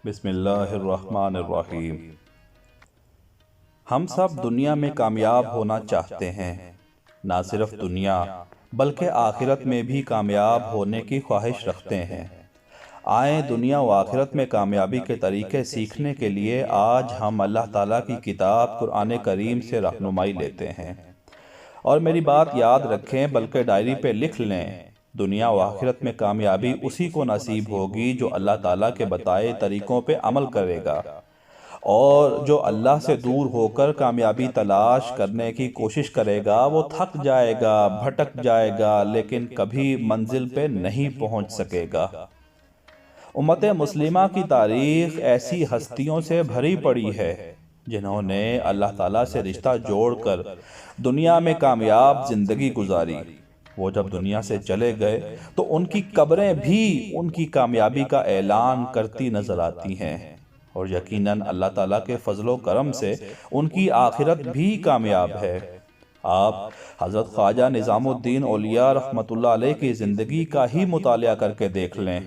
بسم اللہ الرحمن الرحیم۔ ہم سب دنیا میں کامیاب ہونا چاہتے ہیں، نہ صرف دنیا بلکہ آخرت میں بھی کامیاب ہونے کی خواہش رکھتے ہیں۔ آئیں دنیا و آخرت میں کامیابی کے طریقے سیکھنے کے لیے آج ہم اللہ تعالیٰ کی کتاب قرآن کریم سے رہنمائی لیتے ہیں۔ اور میری بات یاد رکھیں بلکہ ڈائری پہ لکھ لیں، دنیا و آخرت میں کامیابی اسی کو نصیب ہوگی جو اللہ تعالیٰ کے بتائے طریقوں پہ عمل کرے گا، اور جو اللہ سے دور ہو کر کامیابی تلاش کرنے کی کوشش کرے گا وہ تھک جائے گا، بھٹک جائے گا، لیکن کبھی منزل پہ نہیں پہنچ سکے گا۔ امت مسلمہ کی تاریخ ایسی ہستیوں سے بھری پڑی ہے جنہوں نے اللہ تعالیٰ سے رشتہ جوڑ کر دنیا میں کامیاب زندگی گزاری۔ وہ جب دنیا سے چلے گئے تو ان کی قبریں بھی ان کی کامیابی کا اعلان کرتی نظر آتی ہیں، اور یقیناً اللہ تعالیٰ کے فضل و کرم سے ان کی آخرت بھی کامیاب ہے۔ آپ حضرت خواجہ نظام الدین اولیاء رحمۃ اللہ علیہ کی زندگی کا ہی مطالعہ کر کے دیکھ لیں۔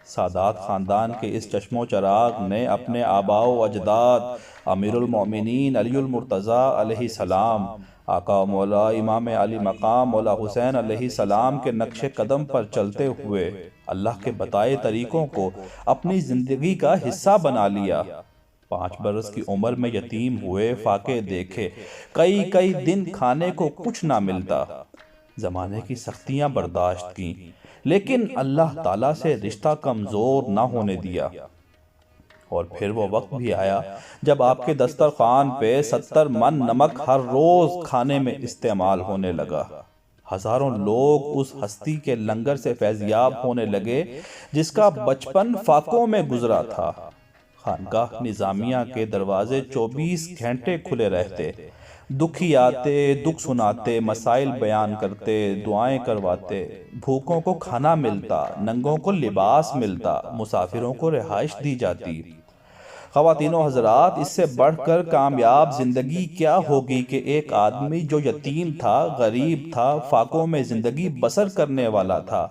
سادات خاندان کے اس چشم و چراغ نے اپنے آباء و اجداد امیر المومنین علی المرتضیٰ علیہ السلام، آقا مولا امام علی مقام مولا حسین علیہ السلام کے نقش قدم پر چلتے ہوئے اللہ کے بتائے طریقوں کو اپنی زندگی کا حصہ بنا لیا۔ 5 برس کی عمر میں یتیم ہوئے، فاقے دیکھے، کئی دن کھانے کو کچھ نہ ملتا، زمانے کی سختیاں برداشت کی، لیکن اللہ تعالیٰ سے رشتہ کمزور نہ ہونے دیا۔ اور پھر وہ وقت بھی آیا جب آپ کے دسترخوان پہ 70 من نمک ہر روز کھانے میں استعمال ہونے لگا۔ ہزاروں لوگ اس ہستی کے لنگر سے فیضیاب ہونے لگے جس کا بچپن فاقوں میں گزرا تھا۔ خانقاہ نظامیہ کے دروازے 24 گھنٹے کھلے رہتے، دکھی آتے، دکھ سناتے، مسائل بیان کرتے، دعائیں کرواتے، بھوکوں کو کھانا ملتا، ننگوں کو لباس ملتا، مسافروں کو رہائش دی جاتی۔ خواتین و حضرات، اس سے بڑھ کر کامیاب زندگی کیا ہوگی کہ ایک آدمی جو یتیم تھا، غریب تھا، فاقوں میں زندگی بسر کرنے والا تھا،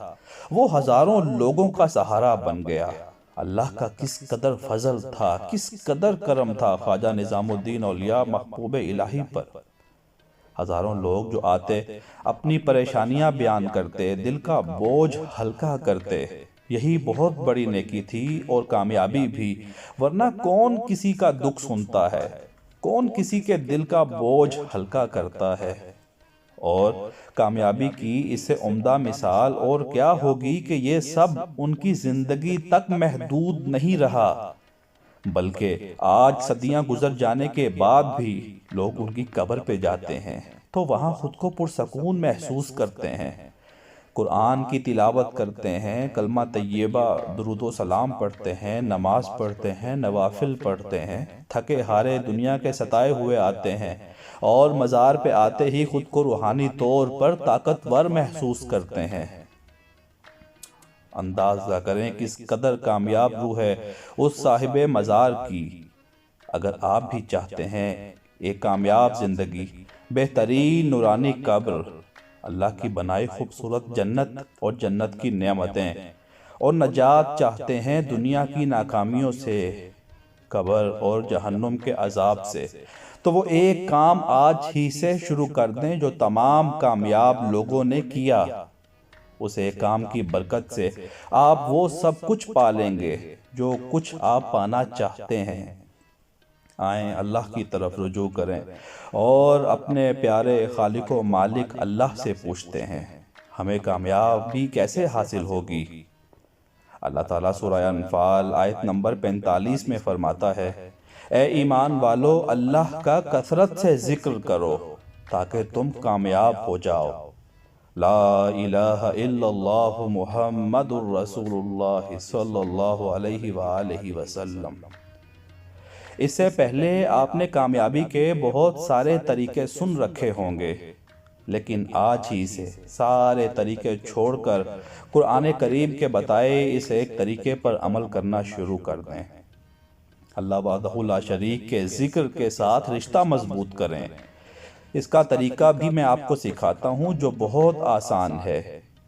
وہ ہزاروں لوگوں کا سہارا بن گیا۔ اللہ کا کس قدر فضل تھا، کس قدر کرم تھا خواجہ نظام الدین اولیاء محبوب الہی پر۔ ہزاروں لوگ جو آتے، اپنی پریشانیاں بیان کرتے، دل کا بوجھ ہلکا کرتے، یہی بہت بڑی نیکی تھی اور کامیابی بھی، ورنہ کون کسی کا دکھ سنتا ہے، کون کسی کے دل کا بوجھ ہلکا کرتا ہے۔ اور کامیابی کی اس سے عمدہ مثال اور کیا ہوگی کہ یہ سب ان کی زندگی تک محدود نہیں رہا، بلکہ آج صدیاں گزر جانے کے بعد بھی لوگ ان کی قبر پہ جاتے ہیں تو وہاں خود کو پرسکون محسوس کرتے ہیں، قرآن کی تلاوت کرتے ہیں، کلمہ طیبہ درود و سلام پڑھتے ہیں، نماز پڑھتے ہیں، نوافل پڑھتے ہیں، تھکے ہارے دنیا کے ستائے ہوئے آتے ہیں، اور مزار پہ آتے ہی خود کو روحانی طور پر طاقتور محسوس کرتے ہیں۔ اندازہ کریں کس قدر کامیاب روح ہے اس صاحب مزار کی۔ اگر آپ بھی چاہتے ہیں ایک کامیاب زندگی، بہترین نورانی قبر، اللہ کی بنائی خوبصورت جنت اور جنت کی نعمتیں، اور نجات چاہتے ہیں دنیا کی ناکامیوں سے، قبر اور جہنم کے عذاب سے، تو وہ ایک کام آج ہی سے شروع کر دیں جو تمام کامیاب لوگوں نے کیا۔ اس ایک کام کی برکت سے آپ وہ سب کچھ پا لیں گے جو کچھ آپ پانا چاہتے ہیں۔ آئیں اللہ کی طرف رجوع کریں اور اپنے پیارے خالق و مالک اللہ سے پوچھتے ہیں ہمیں کامیابی کیسے حاصل ہوگی۔ اللہ تعالیٰ سورہ انفال آیت نمبر 45 میں فرماتا ہے، اے ایمان والو اللہ کا کثرت سے ذکر کرو تاکہ تم کامیاب ہو جاؤ۔ لا الہ الا اللہ محمد الرسول اللہ صلی اللہ علیہ وآلہ وسلم۔ اس سے پہلے آپ نے کامیابی کے بہت سارے طریقے سن رکھے ہوں گے، لیکن آج ہی سے سارے طریقے چھوڑ کر قرآن کریم کے بتائے اس ایک طریقے پر عمل کرنا شروع کر دیں۔ اللہ وحدہ لا شریک کے ذکر کے ساتھ رشتہ مضبوط کریں۔ اس کا طریقہ بھی میں آپ کو سکھاتا ہوں جو بہت آسان ہے۔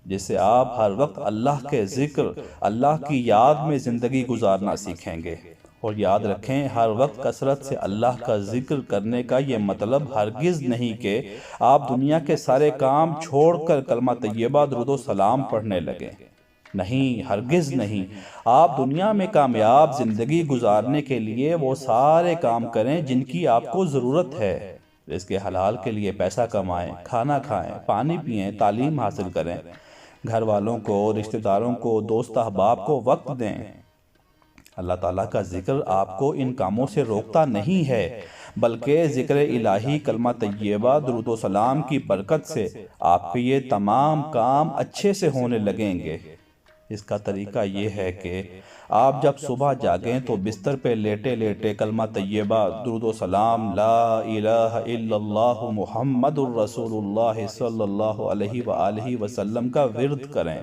جس سے آپ ہر وقت اللہ کے ذکر، اللہ کی یاد میں زندگی گزارنا سیکھیں گے۔ اور یاد رکھیں، ہر وقت کثرت سے اللہ کا ذکر کرنے کا یہ مطلب ہرگز نہیں کہ آپ دنیا کے سارے کام چھوڑ کر کلمہ طیبہ درود و سلام پڑھنے لگیں۔ نہیں، ہرگز نہیں۔ آپ دنیا میں کامیاب زندگی گزارنے کے لیے وہ سارے کام کریں جن کی آپ کو ضرورت ہے۔ رزق حلال کے لیے پیسہ کمائیں، کھانا کھائیں، پانی پئیں، تعلیم حاصل کریں، گھر والوں کو، رشتہ داروں کو، دوست احباب کو وقت دیں۔ اللہ تعالیٰ کا ذکر آپ کو ان کاموں سے روکتا نہیں ہے، بلکہ ذکر الہی، کلمہ طیبہ، درود و سلام کی برکت سے آپ کے یہ تمام کام اچھے سے ہونے لگیں گے۔ اس کا طریقہ یہ ہے کہ آپ جب صبح جاگیں تو بستر پہ لیٹے لیٹے کلمہ طیبہ، درود و سلام، لا الہ الا اللہ محمد الرسول اللہ صلی اللہ علیہ وآلہ وسلم کا ورد کریں۔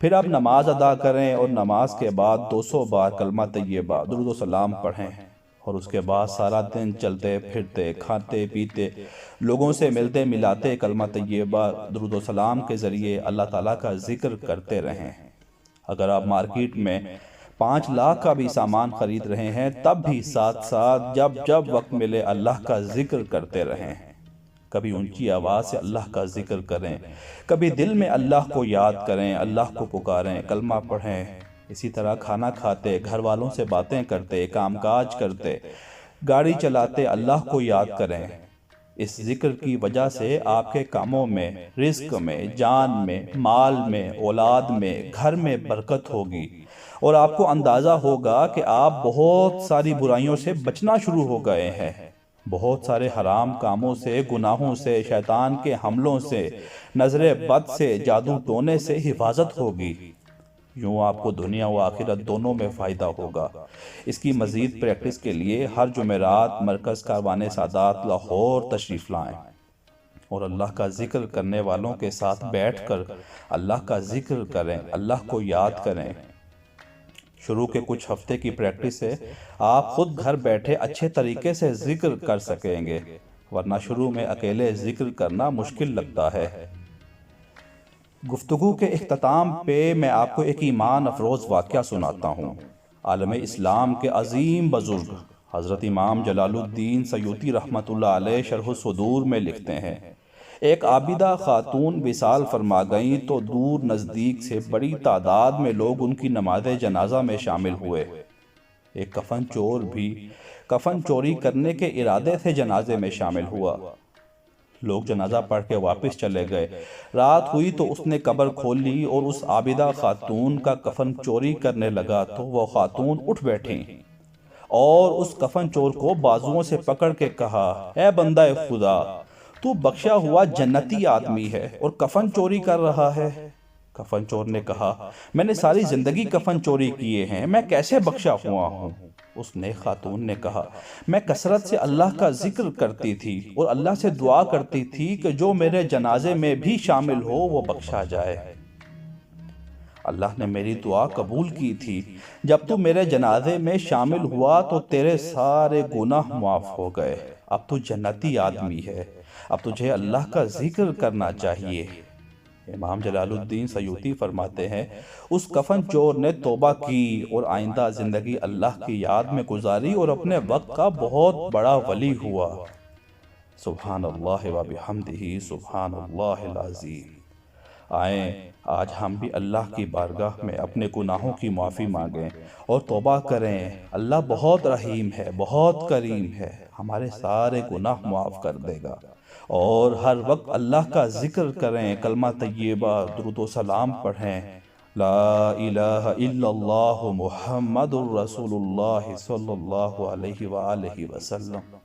پھر آپ نماز ادا کریں اور نماز کے بعد 200 بار کلمہ طیبہ، درود و سلام پڑھیں، اور اس کے بعد سارا دن چلتے پھرتے، کھاتے پیتے، لوگوں سے ملتے ملاتے کلمہ طیبہ، درود و سلام کے ذریعے اللہ تعالیٰ کا ذکر کرتے رہیں۔ اگر آپ مارکیٹ میں 5 لاکھ کا بھی سامان خرید رہے ہیں، تب بھی ساتھ ساتھ جب وقت ملے اللہ کا ذکر کرتے رہیں۔ کبھی اونچی آواز سے اللہ کا ذکر کریں، کبھی دل میں اللہ کو یاد کریں، اللہ کو پکاریں، کلمہ پڑھیں۔ اسی طرح کھانا کھاتے، گھر والوں سے باتیں کرتے، کام کاج کرتے، گاڑی چلاتے اللہ کو یاد کریں۔ اس ذکر کی وجہ سے آپ کے کاموں میں، رزق میں، جان میں، مال میں، اولاد میں، گھر میں برکت ہوگی، اور آپ کو اندازہ ہوگا کہ آپ بہت ساری برائیوں سے بچنا شروع ہو گئے ہیں، بہت سارے حرام کاموں سے، گناہوں سے، شیطان کے حملوں سے، نظر بد سے، جادو ٹونے سے حفاظت ہوگی۔ یوں آپ کو دنیا و آخرت دونوں میں فائدہ ہوگا۔ اس کی مزید پریکٹس کے لیے ہر جمعرات مرکز کاروان سادات لاہور تشریف لائیں، اور اللہ کا ذکر کرنے والوں کے ساتھ بیٹھ کر اللہ کا ذکر کریں، اللہ کو یاد کریں۔ شروع کے کچھ ہفتے کی پریکٹس سے آپ خود گھر بیٹھے اچھے طریقے سے ذکر کر سکیں گے، ورنہ شروع میں اکیلے ذکر کرنا مشکل لگتا ہے۔ گفتگو کے اختتام پہ میں آپ کو ایک ایمان افروز واقعہ سناتا ہوں۔ عالم اسلام کے عظیم بزرگ حضرت امام جلال الدین سیوطی رحمۃ اللہ علیہ شرح الصدور میں لکھتے ہیں، ایک عابدہ خاتون وصال فرما گئیں تو دور نزدیک سے بڑی تعداد میں لوگ ان کی نماز جنازہ میں شامل ہوئے۔ ایک کفن چور بھی کفن چوری کرنے کے ارادے سے جنازے میں شامل ہوا۔ لوگ جنازہ پڑھ کے واپس چلے گئے۔ رات ہوئی تو اس نے قبر کھول لی اور اس عابدہ خاتون کا کفن چوری کرنے لگا تو وہ خاتون اٹھ بیٹھیں اور اس کفن چور کو بازوؤں سے پکڑ کے کہا، اے بندہ خدا، تو بخشا ہوا جنتی آدمی ہے اور کفن چوری کر رہا ہے۔ کفن چور نے کہا، میں نے ساری زندگی کفن چوری کیے ہیں، میں کیسے بخشا ہوا ہوں؟ اس نیک خاتون نے کہا، میں کثرت سے اللہ کا ذکر کرتی تھی اور اللہ سے دعا کرتی تھی کہ جو میرے جنازے میں بھی شامل ہو وہ بخشا جائے۔ اللہ نے میری دعا قبول کی تھی۔ جب تو میرے جنازے میں شامل ہوا تو تیرے سارے گناہ معاف ہو گئے۔ اب تو جنتی آدمی ہے، اب تجھے اللہ کا ذکر کرنا چاہیے۔ امام جلال الدین سیوطی فرماتے ہیں، اس کفن چور نے توبہ کی اور آئندہ زندگی اللہ کی یاد میں گزاری اور اپنے وقت کا بہت بڑا ولی ہوا۔ سبحان اللہ و بحمدہ، سبحان اللہ العظیم۔ آئیں آج ہم بھی اللہ کی بارگاہ میں اپنے گناہوں کی معافی مانگیں اور توبہ کریں۔ اللہ بہت رحیم ہے، بہت کریم ہے، ہمارے سارے گناہ معاف کر دے گا۔ اور ہر وقت اللہ کا ذکر کریں، کلمہ طیبہ، درود و سلام پڑھیں، لا الہ الا اللہ محمد الرسول اللہ صلی اللہ علیہ وآلہ وسلم۔